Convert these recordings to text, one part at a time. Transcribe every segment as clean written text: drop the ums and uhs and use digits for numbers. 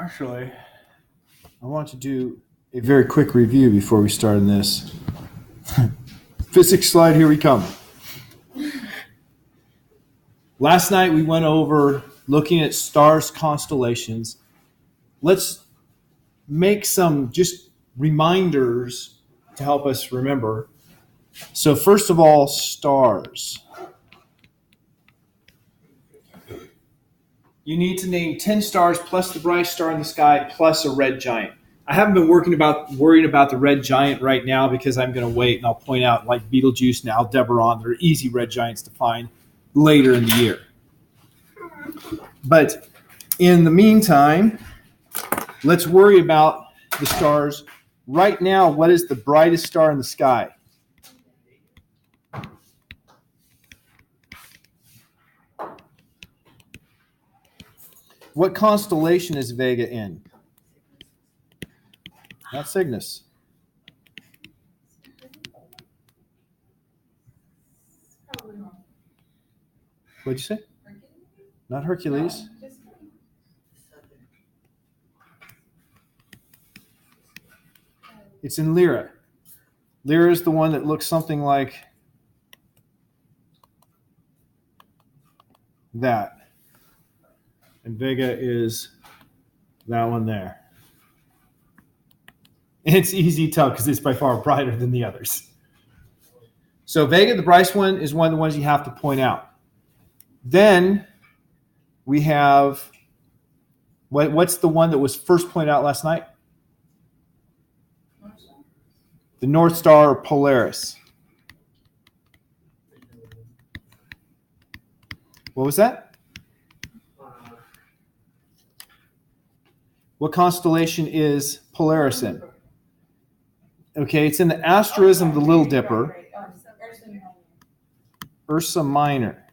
Actually, I want to do a very quick review before we start on this. Physics slide, here we come. Last night we went over looking at stars, constellations. Let's make some just reminders to help us remember. So first of all, stars. You need to name 10 stars plus the brightest star in the sky plus a red giant. I haven't been worrying about the red giant right now because I'm going to wait, and I'll point out like Betelgeuse and Aldebaran. They're easy red giants to find later in the year. But in the meantime, let's worry about the stars. Right now, what is the brightest star in the sky? What constellation is Vega in? Not Cygnus. What'd you say? Not Hercules. It's in Lyra. Lyra is the one that looks something like that. And Vega is that one there. And it's easy to tell because it's by far brighter than the others. So Vega, the brightest one, is one of the ones you have to point out. Then we have, what's the one that was first pointed out last night? The North Star, or Polaris. What was that? What constellation is Polaris in? Okay, it's in the asterism of the Little Dipper. Ursa Minor.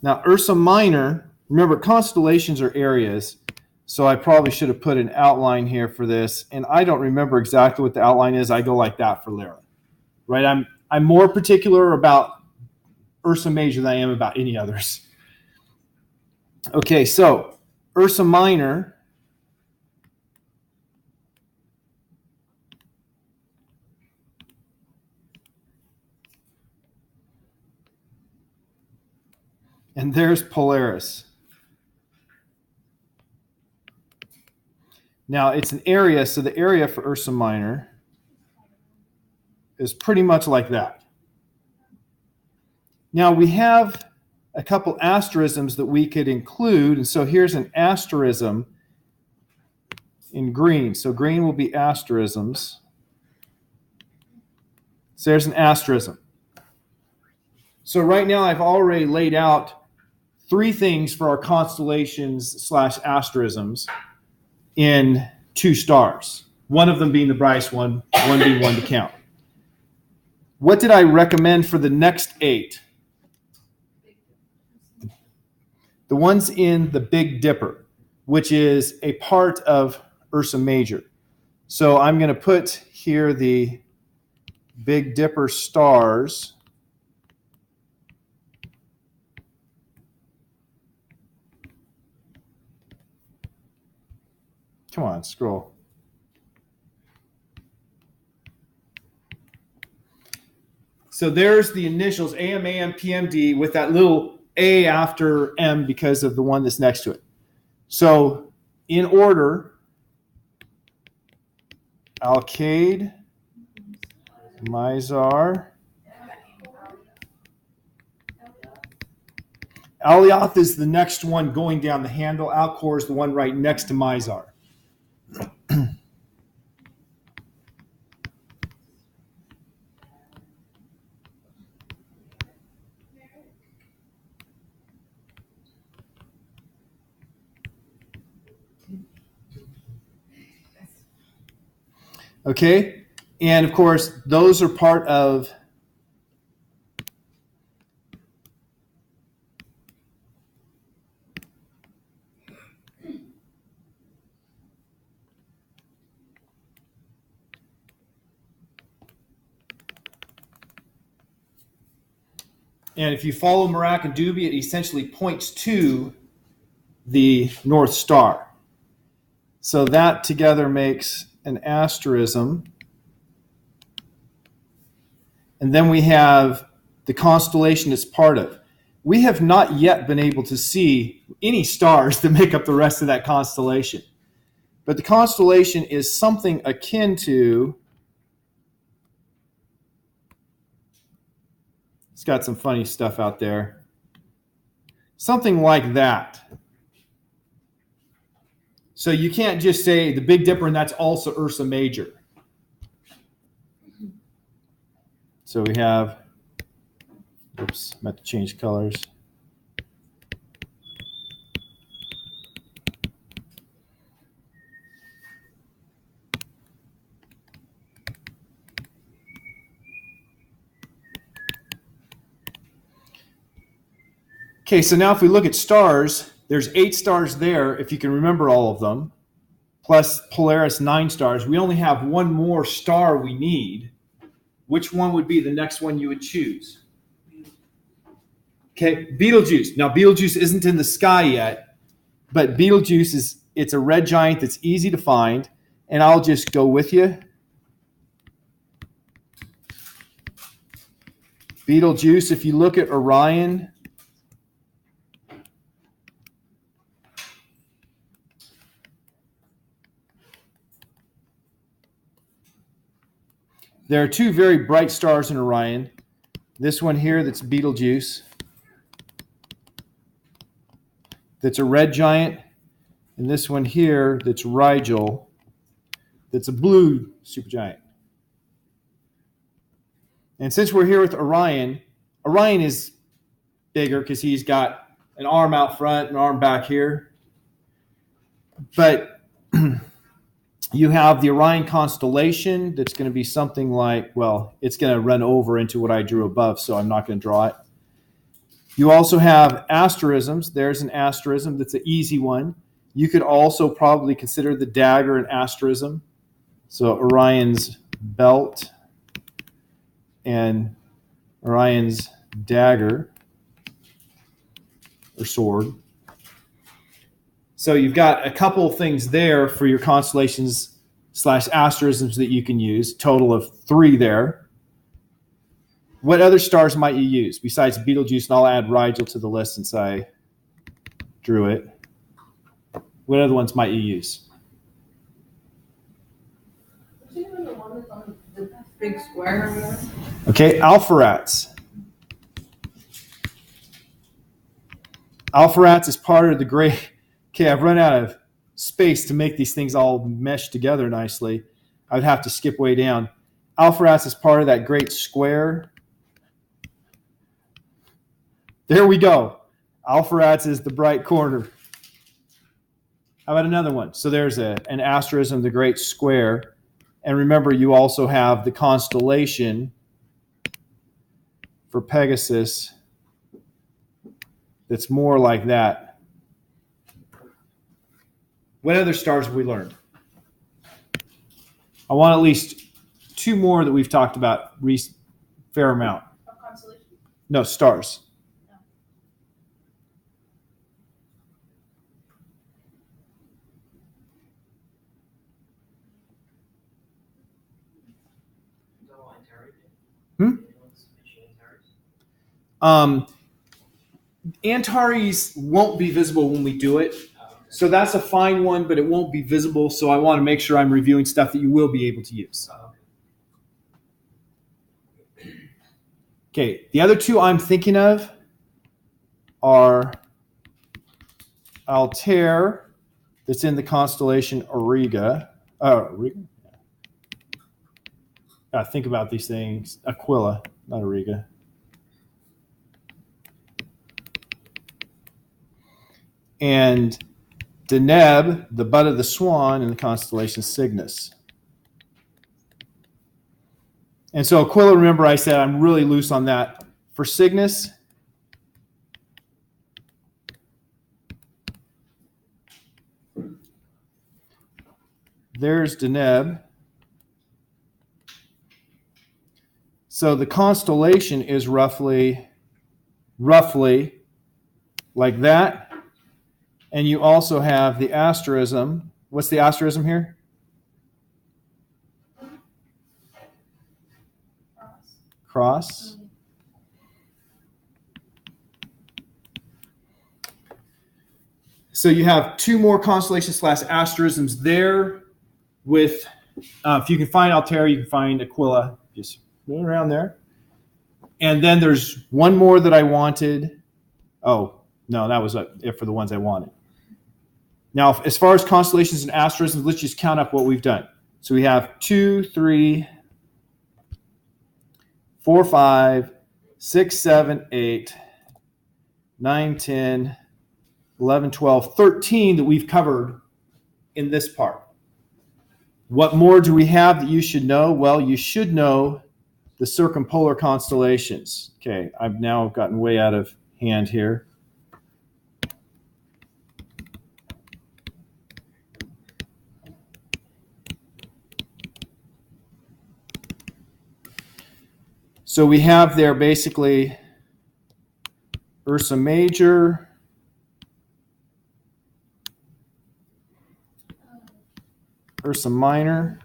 Now, Ursa Minor, remember, constellations are areas, so I probably should have put an outline here for this, and I don't remember exactly what the outline is. I go like that for Lyra, right? I'm more particular about Ursa Major than I am about any others. Okay, so Ursa Minor and there's Polaris. Now, it's an area, so the area for Ursa Minor is pretty much like that. Now, we have a couple asterisms that we could include, and so here's an asterism in green. So green will be asterisms. So there's an asterism. So right now I've already laid out 3 things for our constellations / asterisms in 2 stars. One of them being the brightest one being one to count. What did I recommend for the next 8? The ones in the Big Dipper, which is a part of Ursa Major. So I'm going to put here the Big Dipper stars. Come on, scroll. So there's the initials, AM, AM, PMD, with that little A after M because of the one that's next to it. So in order, Alkaid, Mizar. Alioth is the next one going down the handle. Alcor is the one right next to Mizar. Okay, and of course, those are part of And if you follow Merak and Dubi, it essentially points to the North Star. So that together makes an asterism. And then we have the constellation it's part of. We have not yet been able to see any stars that make up the rest of that constellation. But the constellation is something akin to, it's got some funny stuff out there, something like that. So you can't just say the Big Dipper and that's also Ursa Major. So we have, oops, I'm about to change colors. Okay, so now if we look at stars, there's 8 stars there, if you can remember all of them, plus Polaris 9 stars. We only have one more star we need. Which one would be the next one you would choose? Okay, Betelgeuse. Now, Betelgeuse isn't in the sky yet, but Betelgeuse it's a red giant that's easy to find, and I'll just go with you. Betelgeuse, if you look at Orion, there are 2 very bright stars in Orion. This one here that's Betelgeuse, that's a red giant, and this one here that's Rigel, that's a blue supergiant. And since we're here with Orion, Orion is bigger because he's got an arm out front, an arm back here. But you have the Orion constellation that's going to be something like, well, it's going to run over into what I drew above, so I'm not going to draw it. You also have asterisms. There's an asterism that's an easy one. You could also probably consider the dagger an asterism. So Orion's belt and Orion's dagger or sword. So you've got a couple of things there for your constellations / asterisms that you can use, total of 3 there. What other stars might you use besides Betelgeuse? And I'll add Rigel to the list since I drew it. What other ones might you use? What's even the one that's on the big square or whatever? Okay, Alpheratz. Alpheratz is part of the great... Okay, I've run out of space to make these things all mesh together nicely. I'd have to skip way down. Alpheratz is part of that great square. There we go. Alpheratz is the bright corner. How about another one? So there's an asterism, the great square. And remember, you also have the constellation for Pegasus that's more like that. What other stars have we learned? I want at least 2 more that we've talked about fair amount. Constellation? No, stars. Antares won't be visible when we do it. So that's a fine one, but it won't be visible. So I want to make sure I'm reviewing stuff that you will be able to use. Okay, the other 2 I'm thinking of are Altair, that's in the constellation Auriga. Auriga? Think about these things. Aquila, not Auriga. And Deneb, the butt of the swan, in the constellation Cygnus. And so Aquila, remember I said I'm really loose on that. For Cygnus, there's Deneb. So the constellation is roughly like that. And you also have the asterism. What's the asterism here? Cross. So you have two more constellations / asterisms there with, if you can find Altair, you can find Aquila, just moving around there. And then there's one more that I wanted. Oh, no, that was it for the ones I wanted. Now, as far as constellations and asterisms, let's just count up what we've done. So we have 2, 3, 4, 5, 6, 7, 8, 9, 10, 11, 12, 13 that we've covered in this part. What more do we have that you should know? Well, you should know the circumpolar constellations. Okay, I've now gotten way out of hand here. So we have there basically Ursa Major, Ursa Minor.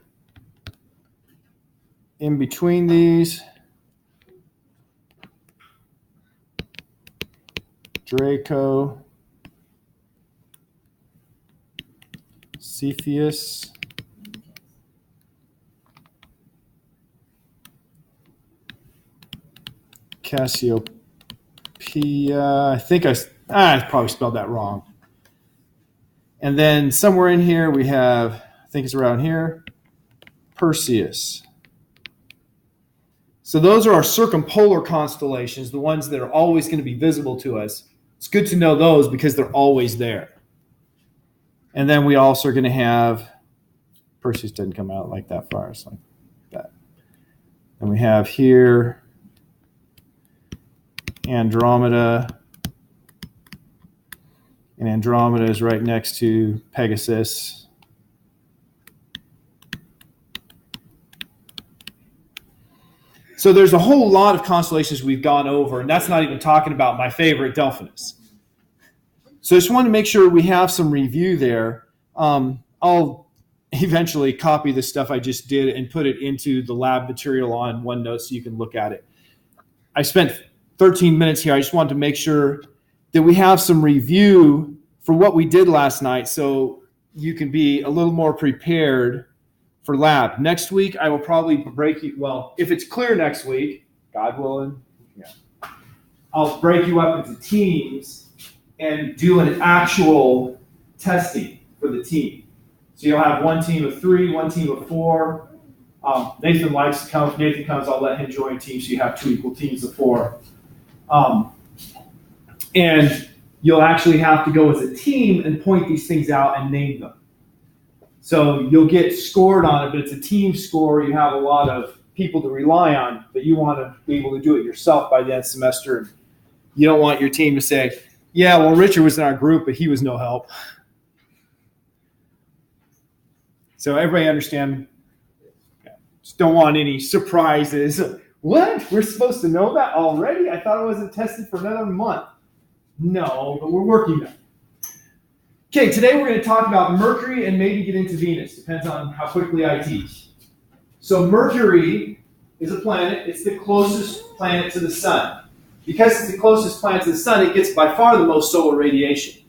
In between these, Draco, Cepheus, Cassiopeia. I think I probably spelled that wrong. And then somewhere in here we have, I think it's around here, Perseus. So those are our circumpolar constellations, the ones that are always going to be visible to us. It's good to know those because they're always there. And then we also are going to have, Perseus didn't come out like that far, it's like that. And we have here Andromeda. And Andromeda is right next to Pegasus. So there's a whole lot of constellations we've gone over, and that's not even talking about my favorite, Delphinus. So I just want to make sure we have some review there. I'll eventually copy the stuff I just did and put it into the lab material on OneNote so you can look at it. I spent 13 minutes here. I just wanted to make sure that we have some review for what we did last night so you can be a little more prepared for lab. Next week, I will probably break you, well, if it's clear next week, God willing, I'll break you up into teams and do an actual testing for the team. So you'll have one team of 3, one team of 4. Nathan likes to come. If Nathan comes, I'll let him join teams so you have 2 equal teams of 4. And you'll actually have to go as a team and point these things out and name them. So you'll get scored on it, but it's a team score. You have a lot of people to rely on, but you want to be able to do it yourself by the end of the semester. You don't want your team to say, yeah, well, Richard was in our group, but he was no help. So everybody understand? Just don't want any surprises. What? We're supposed to know that already? I thought it wasn't tested for another month. No, but we're working on it. Okay, today we're going to talk about Mercury and maybe get into Venus. Depends on how quickly I teach. So Mercury is a planet. It's the closest planet to the sun. Because it's the closest planet to the sun, it gets by far the most solar radiation.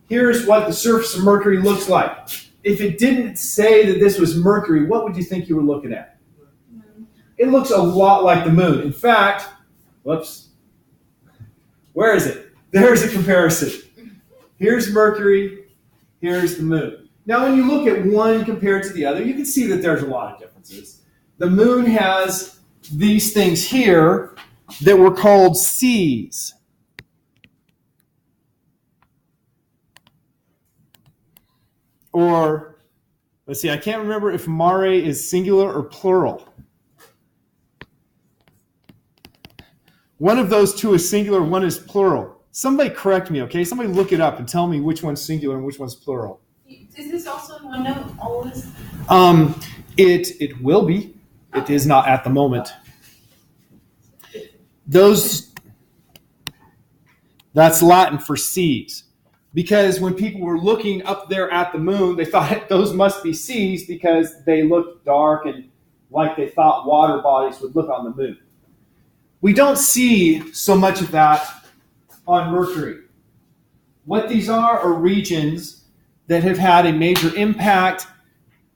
Here's what the surface of Mercury looks like. If it didn't say that this was Mercury, what would you think you were looking at? It looks a lot like the moon. In fact, whoops. Where is it? There's a comparison. Here's Mercury, here's the moon. Now, when you look at one compared to the other, you can see that there's a lot of differences. The moon has these things here that were called seas. Or, let's see, I can't remember if mare is singular or plural. One of those two is singular, one is plural. Somebody correct me, okay? Somebody look it up and tell me which one's singular and which one's plural. Is this also in OneNote, all of this? It will be. It is not at the moment. That's Latin for seas. because when people were looking up there at the moon, they thought those must be seas because they looked dark and like they thought water bodies would look on the moon. We don't see so much of that on Mercury. What these are regions that have had a major impact.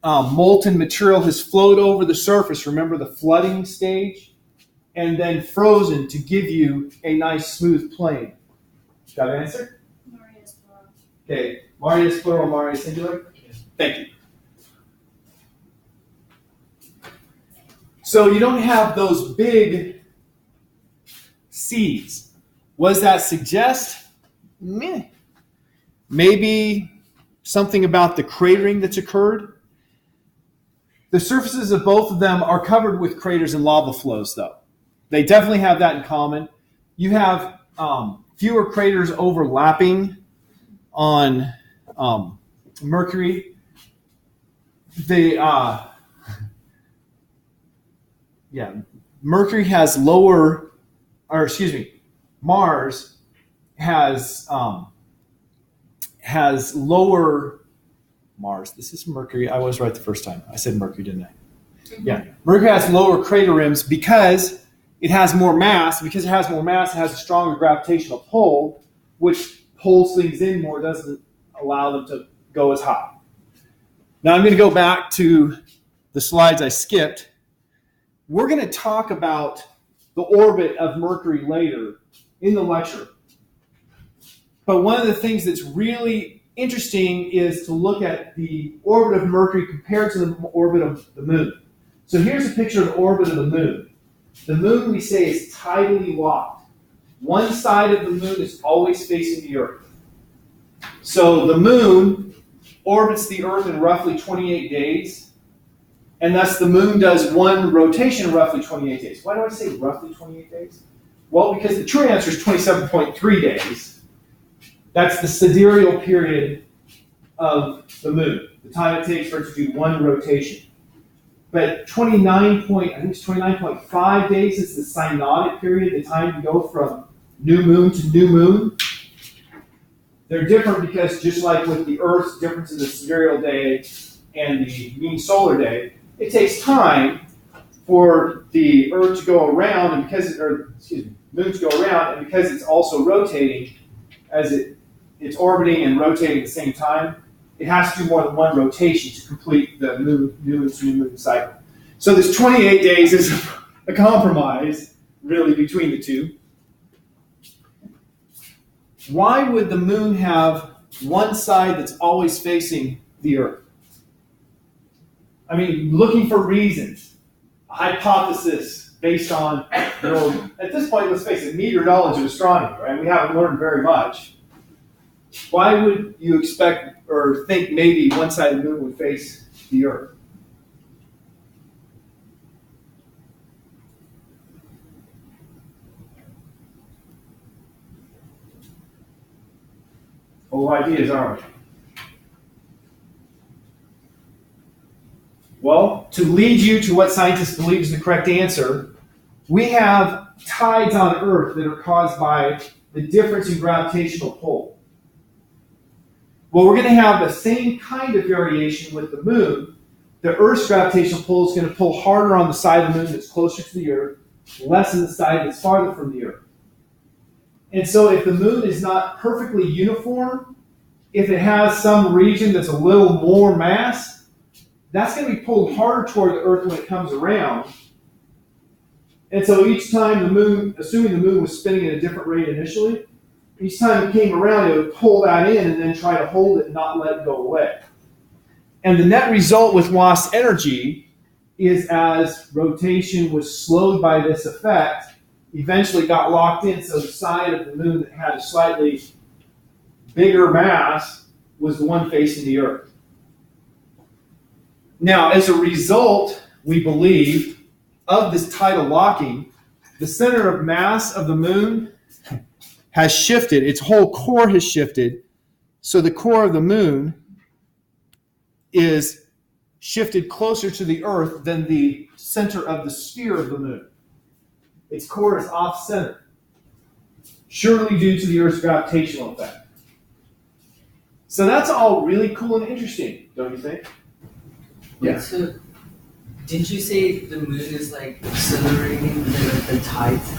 Molten material has flowed over the surface. Remember the flooding stage? And then frozen to give you a nice smooth plane. Got an answer? Marius plural. Okay. Marius plural, Marius singular? Yes. Thank you. So you don't have those big seas. What does that suggest? Meh. Maybe something about the cratering that's occurred. The surfaces of both of them are covered with craters and lava flows, though. They definitely have that in common. You have fewer craters overlapping on Mercury. Mercury has lower, or excuse me, Mars has lower. Mars. This is Mercury. I was right the first time. I said Mercury, didn't I? Mm-hmm. Yeah. Mercury has lower crater rims because it has more mass. Because it has more mass, it has a stronger gravitational pull, which pulls things in more, doesn't allow them to go as high. Now I'm going to go back to the slides I skipped. We're going to talk about the orbit of Mercury later in the lecture. But one of the things that's really interesting is to look at the orbit of Mercury compared to the orbit of the moon. So here's a picture of the orbit of the moon. The moon, we say, is tidally locked. One side of the moon is always facing the Earth. So the moon orbits the Earth in roughly 28 days, and thus the moon does one rotation in roughly 28 days. Why do I say roughly 28 days? Well, because the true answer is 27.3 days. That's the sidereal period of the moon, the time it takes for it to do one rotation. But 29.5 days is the synodic period, the time to go from new moon to new moon. They're different because just like with the Earth's difference in the sidereal day and the mean solar day, it takes time for the Earth to go around, and because moon to go around, and because it's also rotating as it's orbiting and rotating at the same time, it has to do more than one rotation to complete the new moon to new moon cycle. So this 28 days is a compromise, really, between the two. Why would the moon have one side that's always facing the Earth? I mean, looking for reasons, a hypothesis based on, at this point, let's face it, meager knowledge of astronomy, right? We haven't learned very much. Why would you expect or think maybe one side of the moon would face the Earth? Full ideas, aren't we? Well, to lead you to what scientists believe is the correct answer, we have tides on Earth that are caused by the difference in gravitational pull. Well, we're going to have the same kind of variation with the moon. The Earth's gravitational pull is going to pull harder on the side of the moon that's closer to the Earth, less on the side that's farther from the Earth. And so if the moon is not perfectly uniform, if it has some region that's a little more mass, that's going to be pulled harder toward the Earth when it comes around. And so each time the moon, assuming the moon was spinning at a different rate initially, each time it came around, it would pull that in and then try to hold it and not let it go away. And the net result with lost energy is as rotation was slowed by this effect, eventually got locked in, so the side of the moon that had a slightly bigger mass was the one facing the Earth. Now, as a result, we believe, of this tidal locking, the center of mass of the moon has shifted. Its whole core has shifted. So the core of the moon is shifted closer to the Earth than the center of the sphere of the moon. Its core is off-center, surely due to the Earth's gravitational effect. So that's all really cool and interesting, don't you think? Yeah. So, did you say the moon is like accelerating the tides?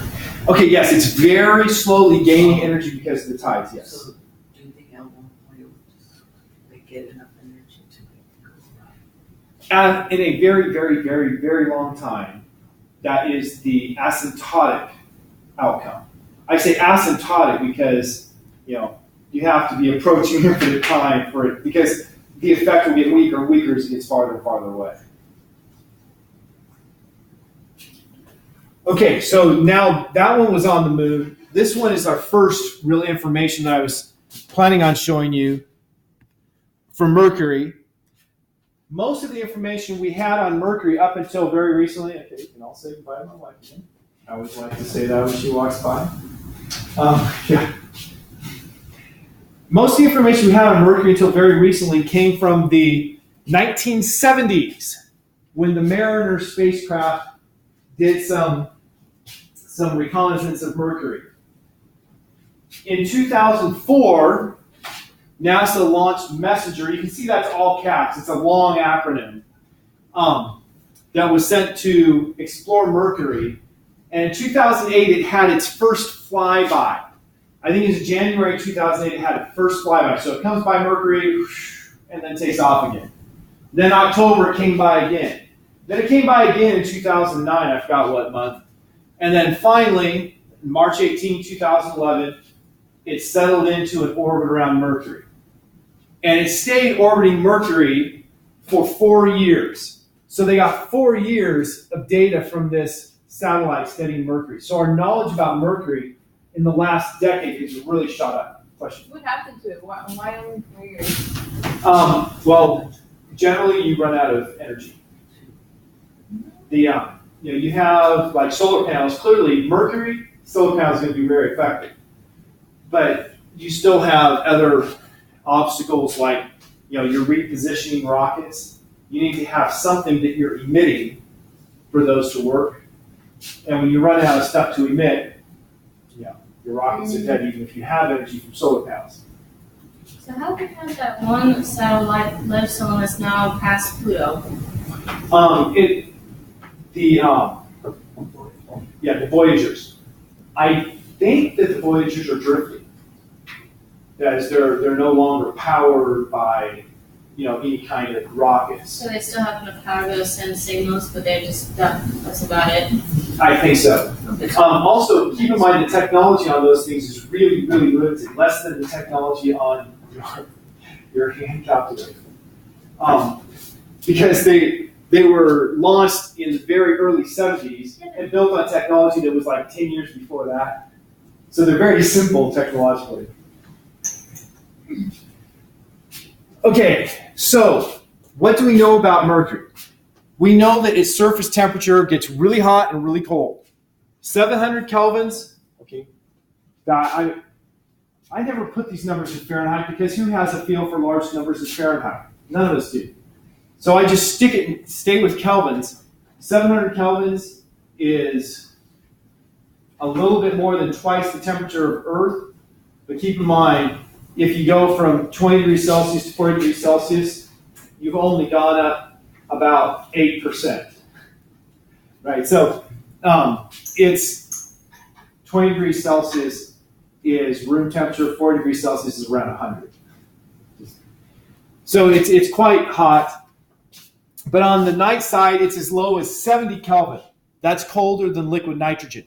Okay, yes, it's very slowly gaining energy because of the tides, yes. So, do you think at one point it will just like get enough energy to like go around? In a very, very, very, very long time, that is the asymptotic outcome. I say asymptotic because, you have to be approaching infinite time for it, because the effect will get weaker and weaker as it gets farther and farther away. Okay, so now that one was on the moon. This one is our first real information that I was planning on showing you for Mercury. Most of the information we had on Mercury up until very recently, okay, you can all say goodbye to my wife again. I always like to say that when she walks by. Yeah. Most of the information we had on Mercury until very recently came from the 1970s, when the Mariner spacecraft did some reconnaissance of Mercury. In 2004, NASA launched Messenger. You can see that's all caps. It's a long acronym that was sent to explore Mercury. And in 2008, it had its first flyby. I think it was January 2008, it had its first flyby. So it comes by Mercury and then takes off again. Then October, it came by again. Then it came by again in 2009, I forgot what month. And then finally, March 18, 2011, it settled into an orbit around Mercury. And it stayed orbiting Mercury for 4 years. So they got 4 years of data from this satellite studying Mercury. So our knowledge about Mercury in the last decade has really shot up. Question? What happened to it? Why only 4 years? Well, generally you run out of energy. You have like solar panels. Clearly, Mercury solar panels are going to be very effective, but you still have other obstacles like you're repositioning rockets. You need to have something that you're emitting for those to work. And when you run out of stuff to emit, your rockets are dead even if you have energy from solar panels. So how come that one satellite left someone that's now past Pluto? The Voyagers. I think that the Voyagers are drifting. That is, they're no longer powered by any kind of rockets. So they still have enough power to send signals, but they're just done. That's about it. I think so. Also, keep in mind the technology on those things is really, really limited. Less than the technology on your hand calculator. Because they were launched in the very early 70s and built on technology that was like 10 years before that. So they're very simple technologically. Okay, so what do we know about Mercury? We know that its surface temperature gets really hot and really cold. 700 kelvins. Okay, I never put these numbers in Fahrenheit because who has a feel for large numbers in Fahrenheit? None of us do. So I just stay with kelvins. 700 kelvins is a little bit more than twice the temperature of Earth. But keep in mind, if you go from 20 degrees Celsius to 40 degrees Celsius, you've only gone up about 8%. Right? So it's 20 degrees Celsius is room temperature, 40 degrees Celsius is around 100. So it's quite hot. But on the night side, it's as low as 70 Kelvin. That's colder than liquid nitrogen.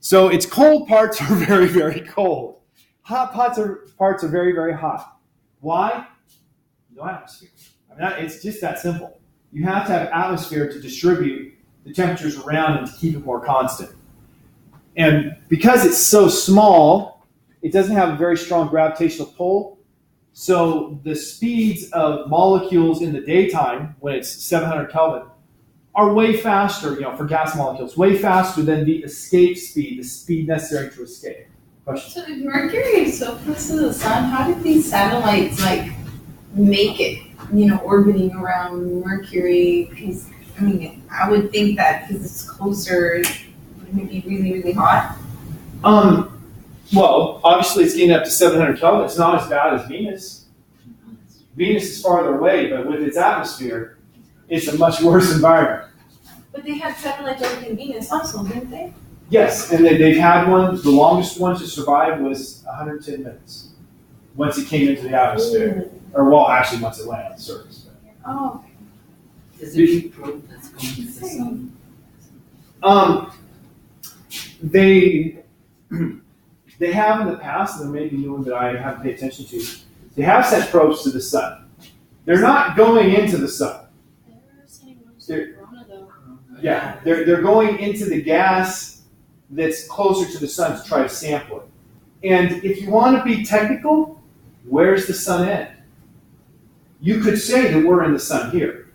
So its cold parts are very, very cold. Hot parts are very, very hot. Why? No atmosphere. It's just that simple. You have to have atmosphere to distribute the temperatures around and to keep it more constant. And because it's so small, it doesn't have a very strong gravitational pull. So the speeds of molecules in the daytime, when it's 700 Kelvin, are way faster, for gas molecules, way faster than the escape speed, the speed necessary to escape. Question? So if Mercury is so close to the sun, how did these satellites make it, orbiting around Mercury? Because I would think that because it's closer, it would be really, really hot. Well, obviously it's getting up to 700 Kelvin. It's not as bad as Venus. Venus is farther away, but with its atmosphere, it's a much worse environment. But they had satellites over in Venus also, didn't they? Yes, and they've had one. The longest one to survive was 110 minutes once it came into the atmosphere. Or, well, actually, once it landed on the surface. Oh, Is there any proof that's going to the sun? They have in the past, and there may be new one that I haven't paid attention to. They have sent probes to the sun. They're not going into the sun. Yeah, they're going into the gas that's closer to the sun to try to sample it. And if you want to be technical, where's the sun end? You could say that we're in the sun here.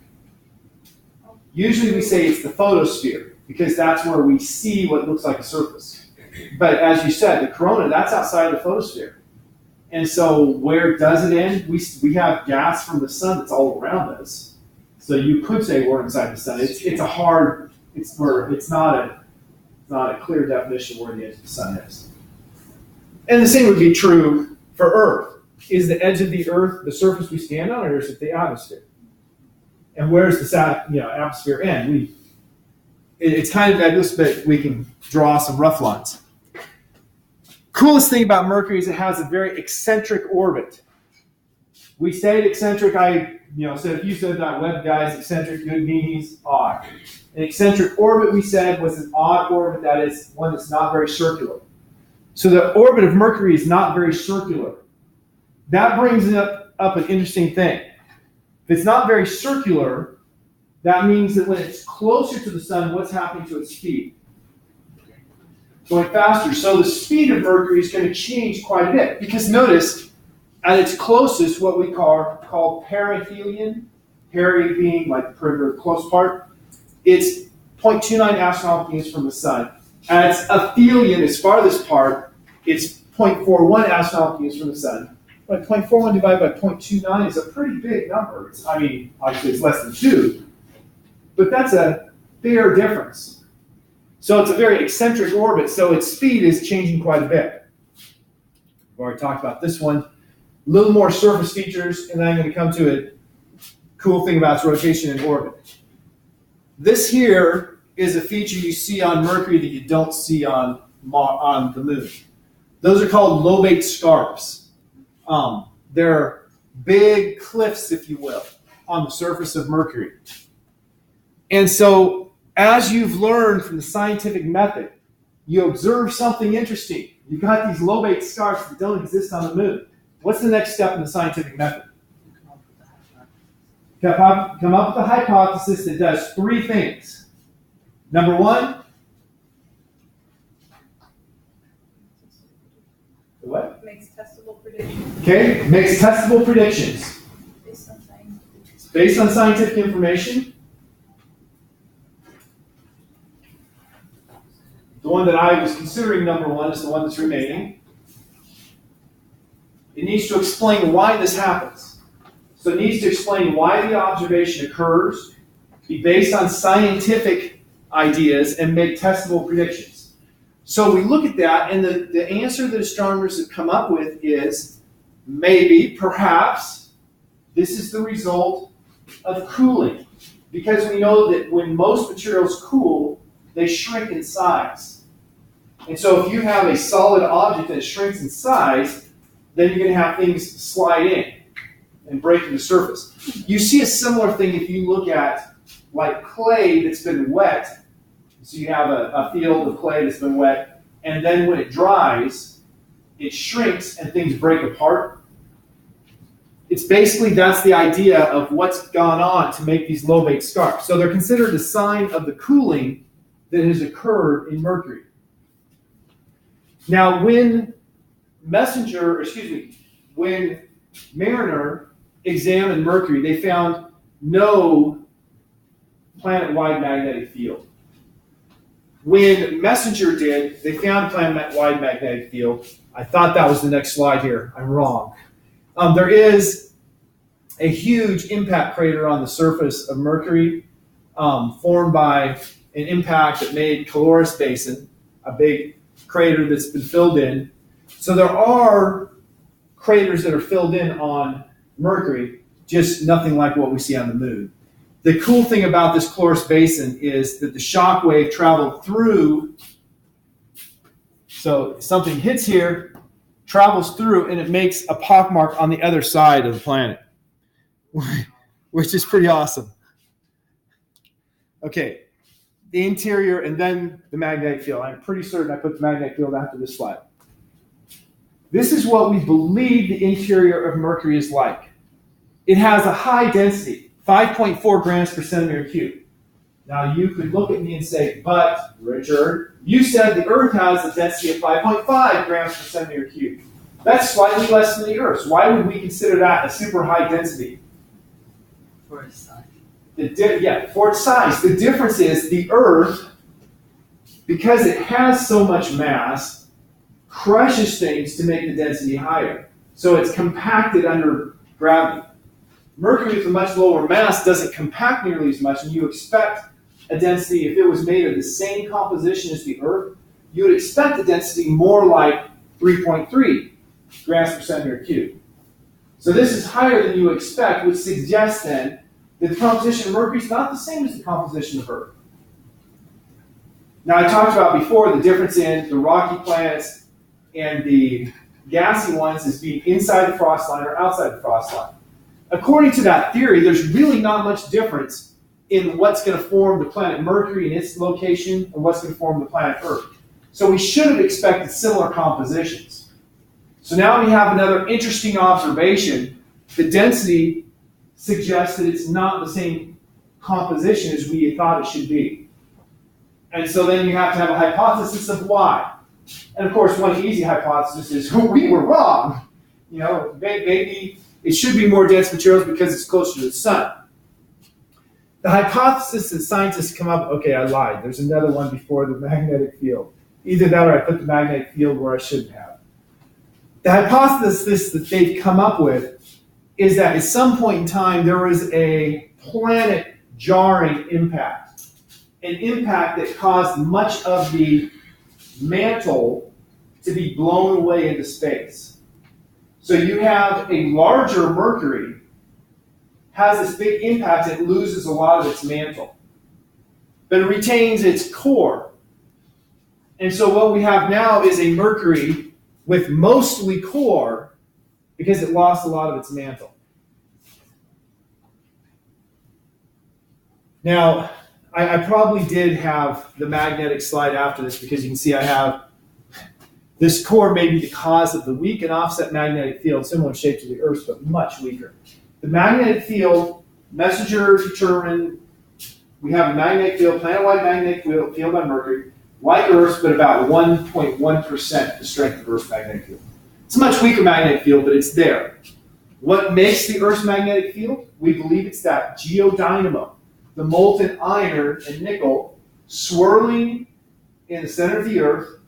Usually we say it's the photosphere because that's where we see what looks like a surface. But as you said, the corona, that's outside the photosphere. And so where does it end? We have gas from the sun that's all around us. So you could say we're inside the sun. It's not a clear definition where the edge of the sun is. And the same would be true for Earth. Is the edge of the Earth the surface we stand on, or is it the atmosphere? And where's the atmosphere end? It's kind of nebulous, but we can draw some rough lines. Coolest thing about Mercury is it has a very eccentric orbit. We say eccentric. Said if you said that web guy's eccentric, good means odd. An eccentric orbit, we said, was an odd orbit, that is one that's not very circular. So the orbit of Mercury is not very circular. That brings up an interesting thing. If it's not very circular, that means that when it's closer to the sun, what's happening to its speed? Going faster. So the speed of Mercury is going to change quite a bit. Because notice, at its closest, what we call perihelion, peri being like the perimeter, close part, it's 0.29 astronomical units from the sun. At its aphelion, its farthest part, it's 0.41 astronomical units from the sun. But 0.41 divided by 0.29 is a pretty big number. Obviously it's less than 2, but that's a fair difference. So it's a very eccentric orbit, so its speed is changing quite a bit. We've already talked about this one. A little more surface features, and then I'm going to come to a cool thing about its rotation and orbit. This here is a feature you see on Mercury that you don't see on the Moon. Those are called lobate scarps. They're big cliffs, if you will, on the surface of Mercury. And so, as you've learned from the scientific method, you observe something interesting. You've got these lobate scarps that don't exist on the Moon. What's the next step in the scientific method? Come up with a hypothesis that does 3 things. Number 1, what? makes testable predictions. Okay, makes testable predictions. Based on scientific information. The one that I was considering number 1 is the one that's remaining. It needs to explain why this happens. So it needs to explain why the observation occurs, be based on scientific ideas, and make testable predictions. So we look at that, and the answer that astronomers have come up with is maybe, perhaps, this is the result of cooling. Because we know that when most materials cool, they shrink in size. And so if you have a solid object that shrinks in size, then you're going to have things slide in and break the surface. You see a similar thing if you look at like clay that's been wet. So you have a field of clay that's been wet, and then when it dries, it shrinks and things break apart. It's basically, that's the idea of what's gone on to make these lobate scarps. So they're considered a sign of the cooling that has occurred in Mercury. Now, when Mariner examined Mercury, they found no planet-wide magnetic field. When Messenger did, they found a planet-wide magnetic field. I thought that was the next slide here. I'm wrong. There is a huge impact crater on the surface of Mercury formed by an impact that made Caloris Basin, a big crater that's been filled in. So there are craters that are filled in on Mercury, just nothing like what we see on the moon. The cool thing about this Chloris Basin is that the shock wave traveled through, so something hits here, travels through, and it makes a pockmark on the other side of the planet, which is pretty awesome. Okay, the interior and then the magnetic field. I'm pretty certain I put the magnetic field after this slide. This is what we believe the interior of Mercury is like. It has a high density, 5.4 grams per centimeter cubed. Now you could look at me and say, but Richard, you said the Earth has a density of 5.5 grams per centimeter cubed. That's slightly less than the Earth's. Why would we consider that a super high density? For its size. For its size. The difference is the Earth, because it has so much mass, crushes things to make the density higher. So it's compacted under gravity. Mercury with a much lower mass doesn't compact nearly as much, and you expect a density, if it was made of the same composition as the Earth, you would expect a density more like 3.3 grams per centimeter cubed. So this is higher than you expect, which suggests then that the composition of Mercury is not the same as the composition of Earth. Now, I talked about before the difference in the rocky planets and the gassy ones is being inside the frost line or outside the frost line. According to that theory, there's really not much difference in what's going to form the planet Mercury and its location and what's going to form the planet Earth. So we should have expected similar compositions. So now we have another interesting observation. The density suggests that it's not the same composition as we thought it should be. And so then you have to have a hypothesis of why. And of course, one easy hypothesis is we were wrong. You know, maybe it should be more dense materials because it's closer to the sun. The hypothesis that scientists come up, okay, I lied. There's another one before the magnetic field. Either that or I put the magnetic field where I shouldn't have. The hypothesis that they've come up with is that at some point in time there was a planet jarring impact. An impact that caused much of the mantle to be blown away into space. So you have a larger Mercury, has this big impact, it loses a lot of its mantle. But it retains its core. And so what we have now is a Mercury with mostly core because it lost a lot of its mantle. Now, I probably did have the magnetic slide after this because you can see I have this core may be the cause of the weak and offset magnetic field, similar shape to the Earth's, but much weaker. The magnetic field, messenger determined, we have a magnetic field, planet-wide magnetic field on Mercury, like Earth's, but about 1.1% the strength of Earth's magnetic field. It's a much weaker magnetic field, but it's there. What makes the Earth's magnetic field? We believe it's that geodynamo, the molten iron and nickel swirling in the center of the Earth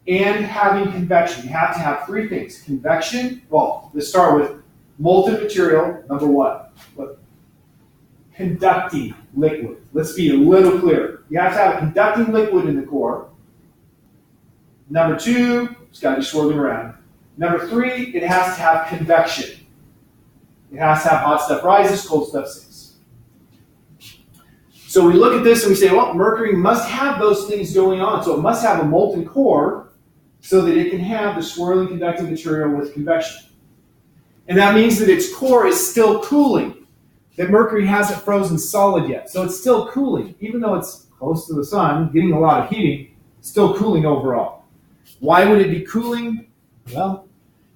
and having convection. You have to have three things. Convection, well, let's start with molten material, number one. Conducting liquid. Let's be a little clearer. You have to have a conducting liquid in the core. Number two, it's got to be swirling around. Number three, it has to have convection. It has to have hot stuff rises, cold stuff sinks. So we look at this and we say, well, Mercury must have those things going on. So it must have a molten core so that it can have the swirling conducting material with convection. And that means that its core is still cooling, that Mercury hasn't frozen solid yet. So it's still cooling. Even though it's close to the sun, getting a lot of heating, it's still cooling overall. Why would it be cooling? Well,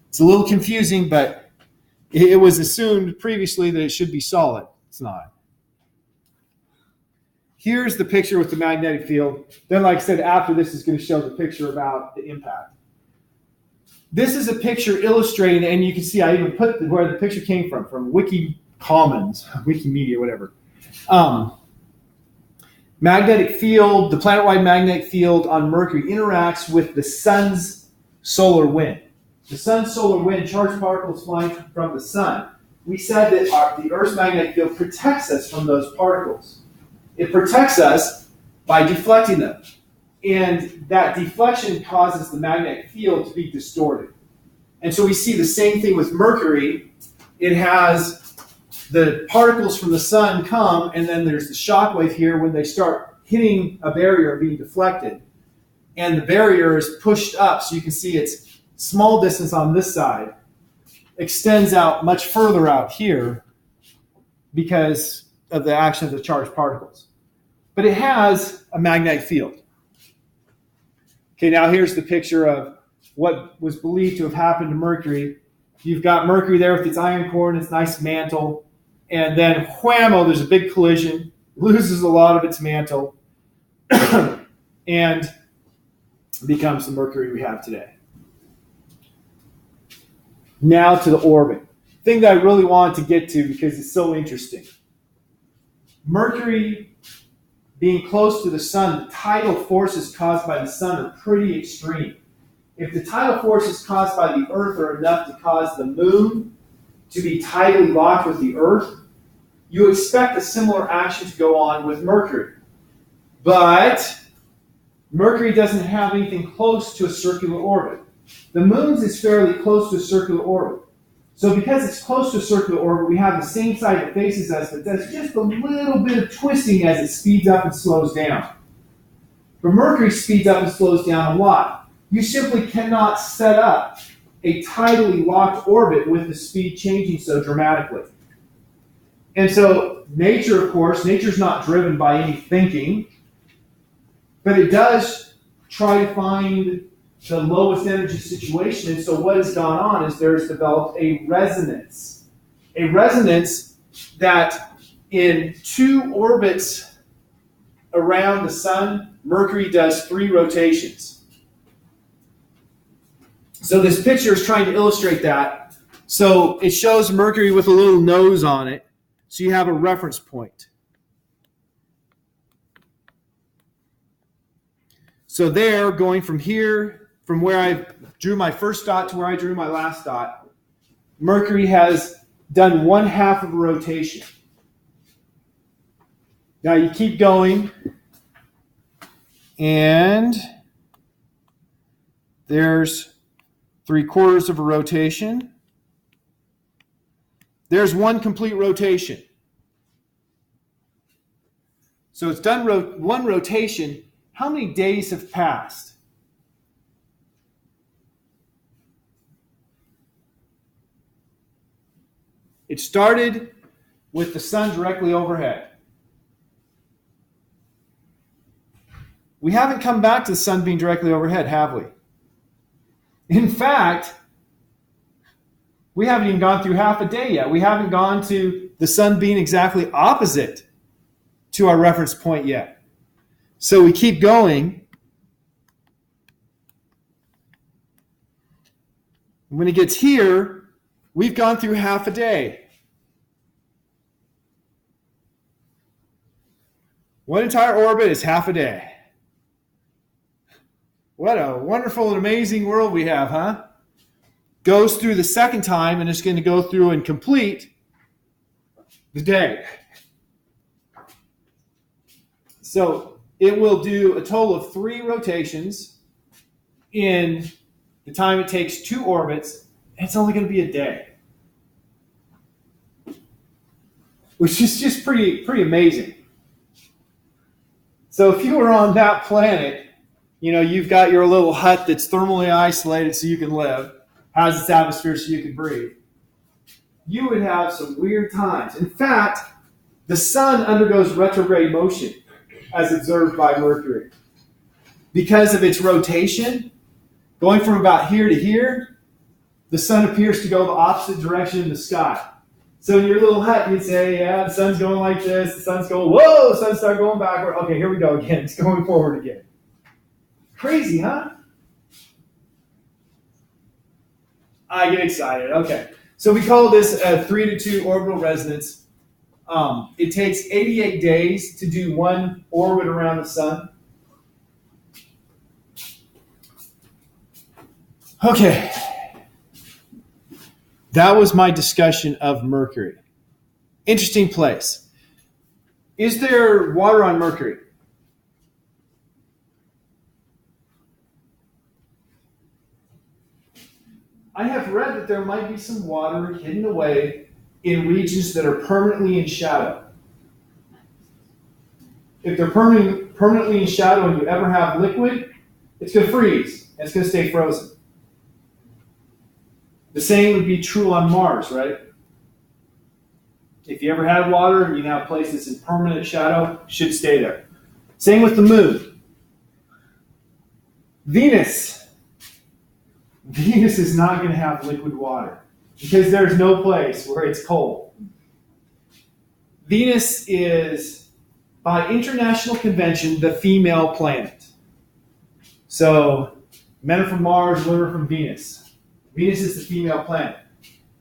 it's a little confusing, but it was assumed previously that it should be solid. It's not. Here's the picture with the magnetic field. Then, like I said, after this is going to show the picture about the impact. This is a picture illustrating, and you can see I even put where the picture came from Wiki Commons, Wikimedia, whatever. Magnetic field, the planet-wide magnetic field on Mercury interacts with the sun's solar wind. The sun's solar wind, charged particles flying from the sun. We said that the Earth's magnetic field protects us from those particles. It protects us by deflecting them. And that deflection causes the magnetic field to be distorted. And so we see the same thing with Mercury. It has the particles from the sun come, and then there's the shock wave here when they start hitting a barrier and being deflected. And the barrier is pushed up, so you can see it's small distance on this side, extends out much further out here because of the action of the charged particles. But it has a magnetic field. Okay, now here's the picture of what was believed to have happened to Mercury. You've got Mercury there with its iron core and its nice mantle, and then whammo, there's a big collision, loses a lot of its mantle, and becomes the Mercury we have today. Now to the orbit. Thing that I really wanted to get to because it's so interesting. Mercury being close to the sun, the tidal forces caused by the sun are pretty extreme. If the tidal forces caused by the Earth are enough to cause the moon to be tidally locked with the Earth, you expect a similar action to go on with Mercury. But Mercury doesn't have anything close to a circular orbit. The moon's is fairly close to a circular orbit. So because it's close to a circular orbit, we have the same side that faces us, but does just a little bit of twisting as it speeds up and slows down. But Mercury speeds up and slows down a lot. You simply cannot set up a tidally locked orbit with the speed changing so dramatically. And so nature, of course, nature's not driven by any thinking, but it does try to find the lowest energy situation. And so what has gone on is there's developed a resonance. A resonance that in 2 orbits around the sun, Mercury does 3 rotations. So this picture is trying to illustrate that. So it shows Mercury with a little nose on it. So you have a reference point. So there, going from here, from where I drew my first dot to where I drew my last dot, Mercury has done 1/2 of a rotation. Now you keep going, and there's 3/4 of a rotation. There's 1 complete rotation. So it's done 1 rotation. How many days have passed? It started with the sun directly overhead. We haven't come back to the sun being directly overhead, have we? In fact, we haven't even gone through half a day yet. We haven't gone to the sun being exactly opposite to our reference point yet. So we keep going. When it gets here, we've gone through half a day. One entire orbit is half a day. What a wonderful and amazing world we have, huh? Goes through the second time, and it's going to go through and complete the day. So it will do a total of 3 rotations in the time it takes 2 orbits, and it's only going to be a day. Which is just pretty amazing. So if you were on that planet, you know, you've got your little hut that's thermally isolated so you can live, has its atmosphere so you can breathe. You would have some weird times. In fact, the sun undergoes retrograde motion as observed by Mercury. Because of its rotation, going from about here to here, the sun appears to go the opposite direction in the sky. So in your little hut, you'd say, yeah, the sun's going like this, the sun's going, whoa, the sun's starting going backward. Okay, here we go again. It's going forward again. Crazy, huh? I get excited. Okay. So we call this a 3-to-2 orbital resonance. It takes 88 days to do 1 orbit around the sun. Okay. That was my discussion of Mercury. Interesting place. Is there water on Mercury? I have read that there might be some water hidden away in regions that are permanently in shadow. If they're permanently in shadow and you ever have liquid, it's going to freeze and it's going to stay frozen. The same would be true on Mars, right? If you ever had water and you have a place that's in permanent shadow, it should stay there. Same with the moon. Venus. Venus is not going to have liquid water because there's no place where it's cold. Venus is, by international convention, the female planet. So, men are from Mars, women are from Venus. Venus is the female planet.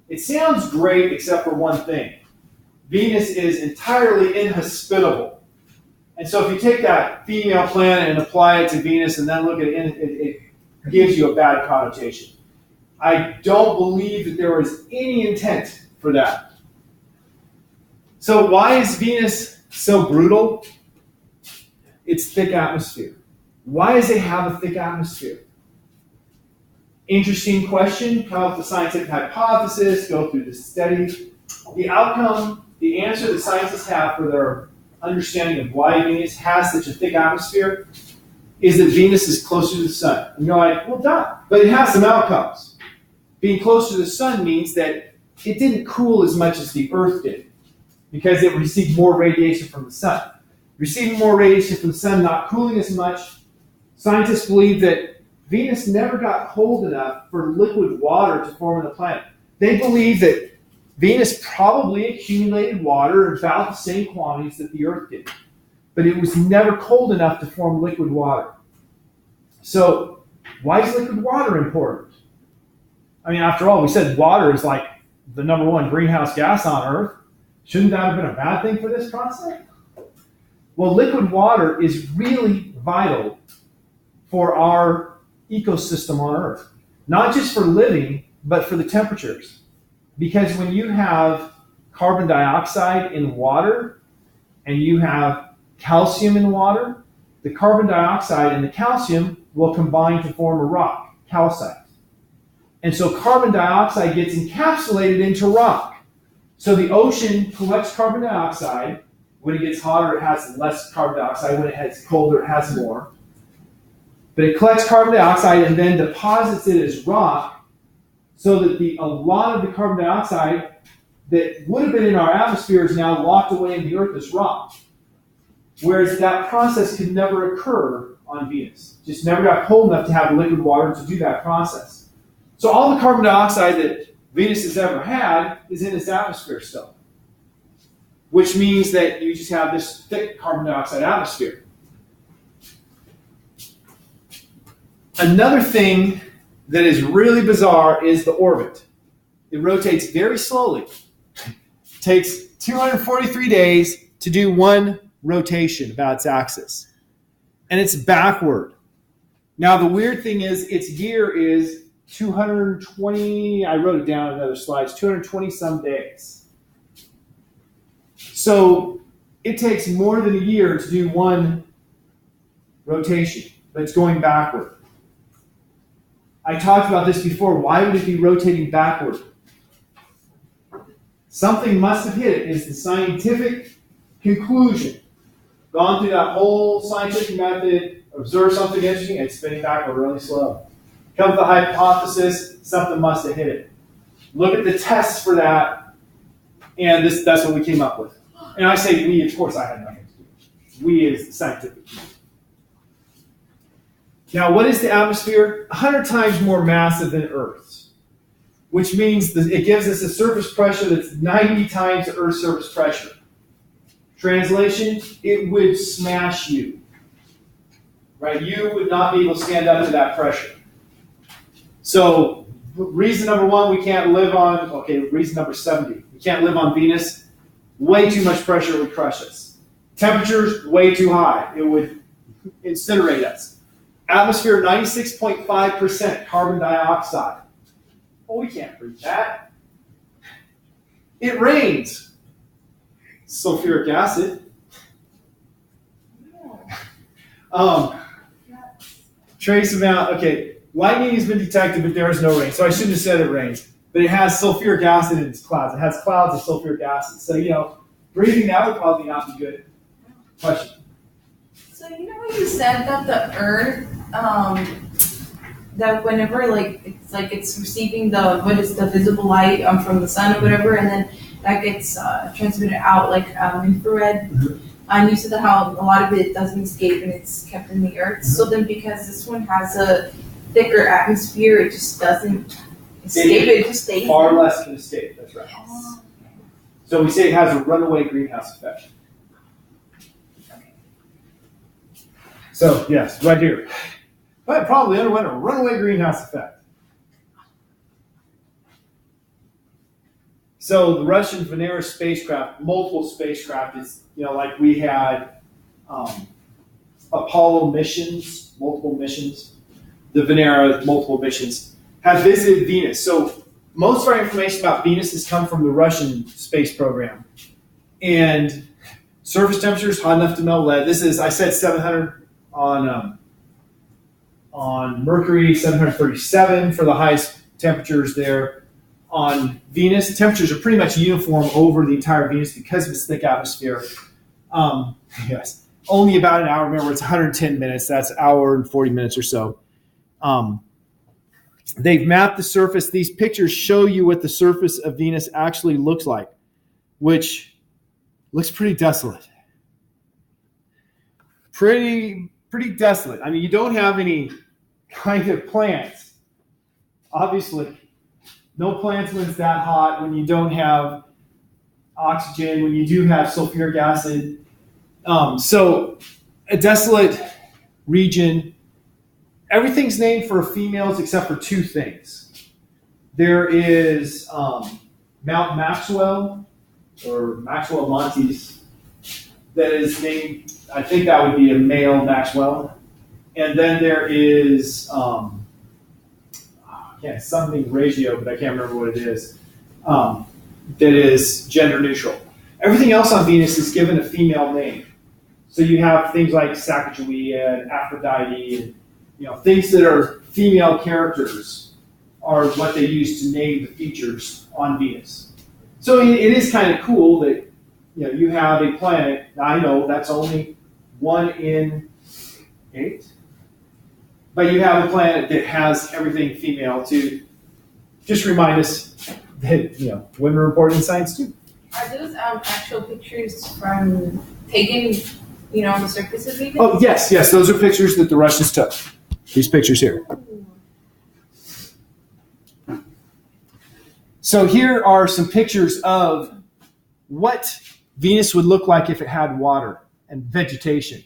It sounds great except for one thing. Venus is entirely inhospitable. And so if you take that female planet and apply it to Venus and then look at it, it gives you a bad connotation. I don't believe that there was any intent for that. So why is Venus so brutal? It's thick atmosphere. Why does it have a thick atmosphere? Interesting question. Come up with a scientific hypothesis, go through the study. The outcome, the answer that scientists have for their understanding of why Venus has such a thick atmosphere is that Venus is closer to the sun. And you're like, well, duh. But it has some outcomes. Being closer to the sun means that it didn't cool as much as the Earth did because it received more radiation from the sun. Receiving more radiation from the sun, not cooling as much, scientists believe that Venus never got cold enough for liquid water to form on the planet. They believe that Venus probably accumulated water in about the same quantities that the Earth did, but it was never cold enough to form liquid water. So, why is liquid water important? I mean, after all, we said water is like the number one greenhouse gas on Earth. Shouldn't that have been a bad thing for this process? Well, liquid water is really vital for our ecosystem on Earth. Not just for living, but for the temperatures. Because when you have carbon dioxide in water and you have calcium in water, the carbon dioxide and the calcium will combine to form a rock, calcite. And so carbon dioxide gets encapsulated into rock. So the ocean collects carbon dioxide. When it gets hotter, it has less carbon dioxide. When it gets colder, it has more. But it collects carbon dioxide and then deposits it as rock so that a lot of the carbon dioxide that would have been in our atmosphere is now locked away in the Earth as rock. Whereas that process could never occur on Venus. Just never got cold enough to have liquid water to do that process. So all the carbon dioxide that Venus has ever had is in its atmosphere still. Which means that you just have this thick carbon dioxide atmosphere. Another thing that is really bizarre is the orbit. It rotates very slowly. It takes 243 days to do one rotation about its axis. And it's backward. Now the weird thing is its year is 220, I wrote it down in other slides, 220 some days. So it takes more than a year to do one rotation, but it's going backward. I talked about this before. Why would it be rotating backward? Something must have hit it, is the scientific conclusion. Gone through that whole scientific method, observe something interesting, and it's spinning backward really slow. Come to the hypothesis, something must have hit it. Look at the tests for that, and that's what we came up with. And I say we, of course I had nothing to do with it. We as the scientific community. Now, what is the atmosphere? 100 times more massive than Earth's, which means that it gives us a surface pressure that's 90 times the Earth's surface pressure. Translation, it would smash you. Right? You would not be able to stand up to that pressure. So, reason number one, we can't live on, reason number 70. We can't live on Venus. Way too much pressure would crush us. Temperatures, way too high. It would incinerate us. Atmosphere, 96.5% carbon dioxide. Well, we can't breathe that. It rains. Sulfuric acid. Trace amount, lightning has been detected, but there is no rain. So I shouldn't have said it rains. But it has sulfuric acid in its clouds. It has clouds of sulfuric acid. So, breathing that would probably not be good. Question. So you know what you said that the Earth, that whenever it's receiving the visible light from the sun or whatever, and then that gets transmitted out like infrared. Mm-hmm. And you said that how a lot of it doesn't escape and it's kept in the Earth. Mm-hmm. So then, because this one has a thicker atmosphere, it just doesn't escape. It just stays. Far less can escape. That's right. Yes. So we say it has a runaway greenhouse effect. So yes, right here. But probably underwent a runaway greenhouse effect. So the Russian Venera spacecraft, multiple spacecraft, is like we had Apollo missions, multiple missions. The Venera multiple missions have visited Venus. So most of our information about Venus has come from the Russian space program, and surface temperatures hot enough to melt lead. This is, I said 700 on Mercury, 737 for the highest temperatures there. On Venus, temperatures are pretty much uniform over the entire Venus because of its thick atmosphere. Yes, only about an hour. Remember, it's 110 minutes. That's an hour and 40 minutes or so. They've mapped the surface. These pictures show you what the surface of Venus actually looks like, which looks pretty desolate. Pretty desolate. I mean, you don't have any kind of plants. Obviously, no plants when it's that hot, when you don't have oxygen, when you do have sulfuric acid. So a desolate region. Everything's named for females except for two things. There is Mount Maxwell, or Maxwell Montes, that is named, I think that would be a male Maxwell. And then there is something ratio, but I can't remember what it is, that is gender neutral. Everything else on Venus is given a female name. So you have things like Sacagawea and Aphrodite, and things that are female characters are what they use to name the features on Venus. So it is kind of cool that you have a planet. Now I know that's only 1 in 8, but you have a planet that has everything female to just remind us that women are important in science too. Are those actual pictures from taken, on the surface of Venus? Oh yes, those are pictures that the Russians took. These pictures here. So here are some pictures of what Venus would look like if it had water and vegetation.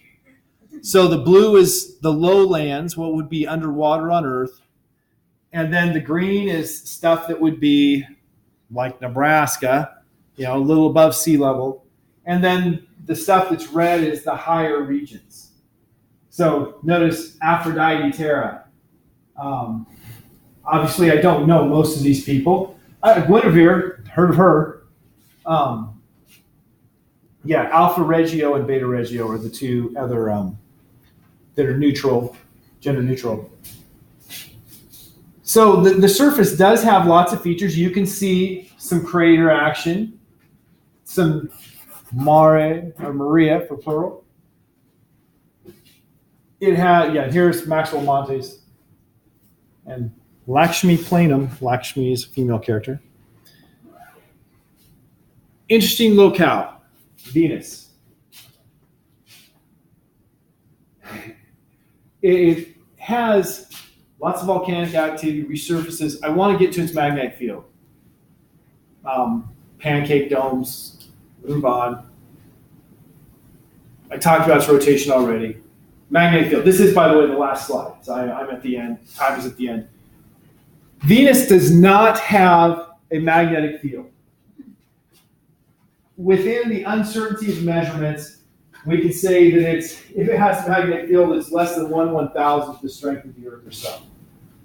So the blue is the lowlands, what would be underwater on Earth. And then the green is stuff that would be like Nebraska, a little above sea level. And then the stuff that's red is the higher regions. So notice Aphrodite Terra. Obviously, I don't know most of these people. Guinevere, heard of her. Alpha Regio and Beta Regio are the two other that are neutral, gender neutral. So the surface does have lots of features. You can see some crater action, some mare or Maria for plural. It had, here's Maxwell Montes and Lakshmi Planum. Lakshmi is a female character. Interesting locale, Venus. It has lots of volcanic activity, resurfaces. I want to get to its magnetic field. Pancake domes, move on. I talked about its rotation already. Magnetic field. This is, by the way, the last slide. So I'm at the end. Time is at the end. Venus does not have a magnetic field. Within the uncertainty of measurements, we can say that if it has a magnetic field, it's less than 1/1000th the strength of the Earth or so.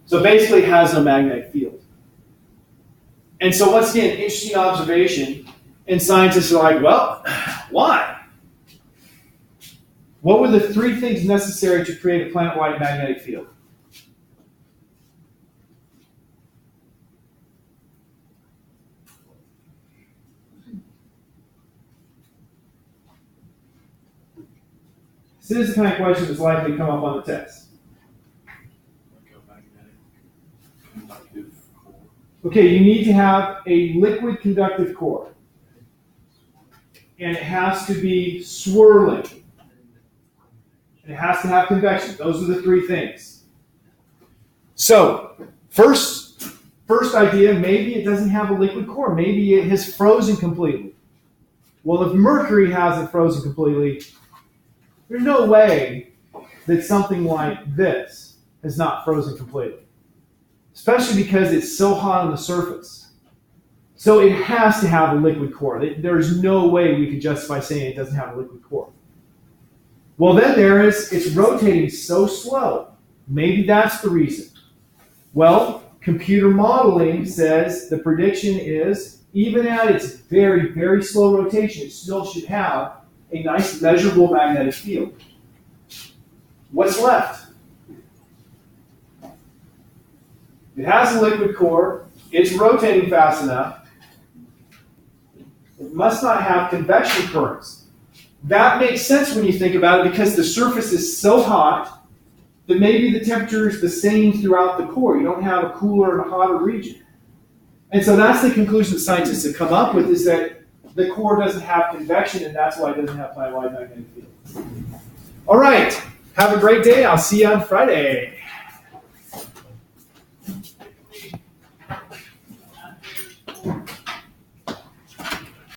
So basically it has no magnetic field. And so once again, interesting observation. And scientists are like, well, why? What were the 3 things necessary to create a planet-wide magnetic field? This is the kind of question that's likely to come up on the test. Okay, you need to have a liquid conductive core. And it has to be swirling. And it has to have convection. Those are the three things. So, first idea, maybe it doesn't have a liquid core. Maybe it has frozen completely. Well, if Mercury hasn't frozen completely, there's no way that something like this has not frozen completely. Especially because it's so hot on the surface. So it has to have a liquid core. There's no way we could justify saying it doesn't have a liquid core. Well, then it's rotating so slow. Maybe that's the reason. Well, computer modeling says the prediction is even at its very, very slow rotation, it still should have a nice measurable magnetic field. What's left? It has a liquid core. It's rotating fast enough. It must not have convection currents. That makes sense when you think about it because the surface is so hot that maybe the temperature is the same throughout the core. You don't have a cooler and a hotter region. And so that's the conclusion that scientists have come up with, is that the core doesn't have convection, and that's why it doesn't have wide magnetic field. All right. Have a great day. I'll see you on Friday.